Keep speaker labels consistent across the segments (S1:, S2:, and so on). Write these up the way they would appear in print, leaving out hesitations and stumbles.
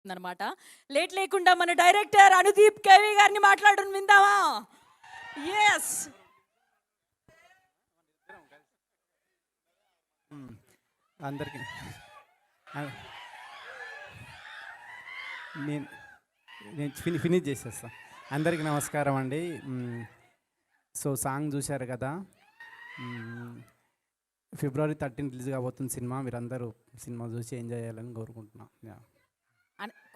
S1: అనమాట. లేట్ లేకుండా మన డైరెక్టర్ అనుదీప్ కేవి గారిని మాట్లాడడం విందామా? ఎస్.
S2: అందరికీ నేను నేను ఫినిష్ చేసేస్తా. అందరికీ నమస్కారం అండి. సో సాంగ్ చూశారు కదా, ఫిబ్రవరి 13 రిలీజ్ కాబోతుంది సినిమా. మీరందరూ సినిమా చూసి ఎంజాయ్ చేయాలని కోరుకుంటున్నాం.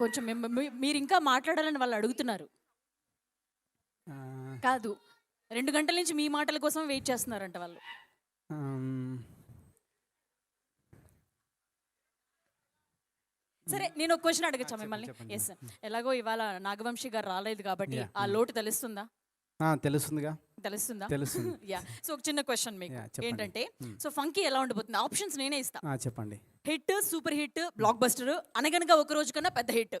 S1: కొంచెం మీరు ఇంకా మాట్లాడాలని వాళ్ళు అడుగుతున్నారు. కాదు, 2 గంటల నుంచి మీ మాటల కోసం వెయిట్ చేస్తున్నారంట వాళ్ళు. సరే, నేను ఒక క్వశ్చన్ అడగచ్చా మిమ్మల్ని? ఎస్. ఎలాగో ఇవాళ నాగవంశీ గారు రాలేదు కాబట్టి ఆ లోటు తెలుస్తుందా?
S2: తెలుస్తుందిగా.
S1: తెలుస్తుందా?
S2: తెలుస్తుంది.
S1: యా. సో ఒక చిన్న క్వశ్చన్ మీకు ఏంటంటే, సో ఫంకీ ఎలా ఉండబోతుంది? ఆప్షన్స్ నేనే ఇస్తా.
S2: చెప్పండి.
S1: Hit, super hit, block buster, అనగనగా ఒక రోజు కన్నా పెద్ద హిట్.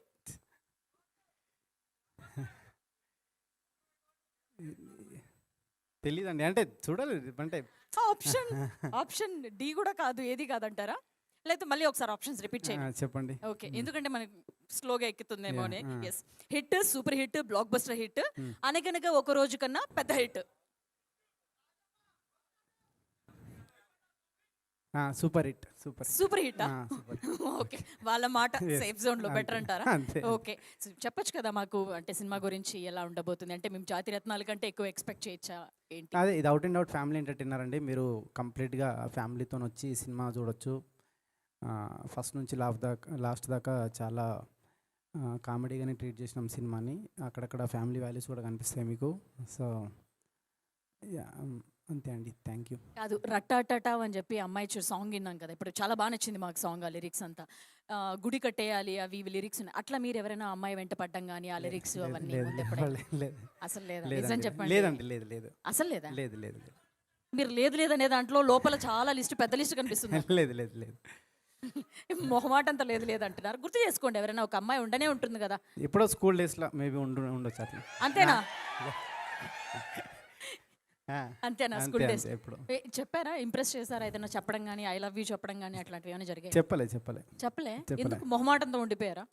S2: తెలీదండి, అంటే చూడాలి. అంటే
S1: ఆప్షన్ డి కూడా కాదు, ఏది కాదంటారా? లేకపోతే మళ్ళీ ఒకసారి ఆప్షన్స్ రిపీట్ చేయండి.
S2: చెప్పండి.
S1: ఓకే, ఎందుకంటే మనకి స్లోగా ఎక్కుతుందేమో అని. Yes. Hit, super hit, blockbuster hit, Anaganaga Oka Roju కన్నా పెద్ద హిట్.
S2: Super hit.
S1: Super hit. Okay, వాళ్ళ మాట సేఫ్ జోన్ లో బెటర్ అంటారా? ఓకే, చెప్పొచ్చు కదా మాకు, అంటే సినిమా గురించి ఎలా ఉండబోతుంది? అంటే మేము జాతి రత్నాల కంటే ఎక్కువ ఎక్స్పెక్ట్ చేయొచ్చా ఏంటి?
S2: అదే, ఇది out and out family entertainer అండి. మీరు కంప్లీట్గా ఫ్యామిలీతో వచ్చి సినిమా చూడొచ్చు. ఫస్ట్ నుంచి లాస్ట్ దాకా చాలా కామెడీగానే ట్రీట్ చేసినాం సినిమాని. అక్కడక్కడ ఫ్యామిలీ వాల్యూస్ కూడా కనిపిస్తాయి మీకు. సో అంతే అండి. Thank you.
S1: కాదు, రట్టాటటా అని చెప్పి అమ్మాయి సాంగ్ విన్నాం కదా, ఇప్పుడు చాలా బాగా నచ్చింది మాకు సాంగ్. ఆ లిరిక్స్ అంతా గుడి కట్టేయాలి అవి లిరిక్స్ ఉన్నాయి. అట్లా మీరు ఎవరైనా అమ్మాయి వెంట పడ్డం కానీ ఆ లిరిక్స్ అవన్నీ అసలు లేదా? నిజం చెప్పండి.
S2: లేదండి, లేదు.
S1: అసలు లేదా?
S2: లేదు.
S1: మీరు లేదు అనే దాంట్లో లోపల చాలా పెద్ద లిస్ట్ కనిపిస్తుంది.
S2: లేదు.
S1: మొహమాట అంతా లేదు అంటున్నారు. గుర్తు చేసుకోండి, ఎవరైనా ఒక అమ్మాయి ఉండనే ఉంటుంది కదా.
S2: ఎప్పుడో స్కూల్ డేస్లో మేబీ ఉండొచ్చు అట్లా.
S1: అంతేనా? అంతేనా? స్కూల్ డేస్ చెప్పారా? ఇంప్రెస్ చేశారా? ఏదైనా చెప్పడం కానీ, ఐ లవ్ యూ చెప్పడం కానీ అట్లాంటివి ఏమైనా జరిగాయి? చెప్పలే. ఎందుకు మొహమాటంతో ఉండిపోయారా?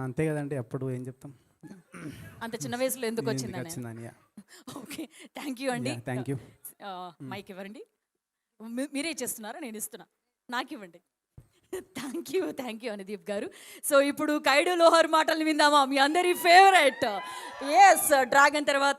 S2: అంతే కదండి, అప్పుడు ఏం చెప్తాం.
S1: అంత చిన్న వయసులో ఎందుకు వచ్చిందని. ఓకే, థ్యాంక్ యూ అండి.
S2: Thank you.
S1: మైక్ ఇవ్వండి. మీరే చేస్తున్నారా? నేను ఇస్తున్నా, నాకు ఇవ్వండి. థ్యాంక్ యూ అనుదీప్ గారు. సో ఇప్పుడు కైడు లోహర్ మాటలు విందామా? మీ అందరి ఫేవరెట్. ఎస్, డ్రాగన్ తర్వాత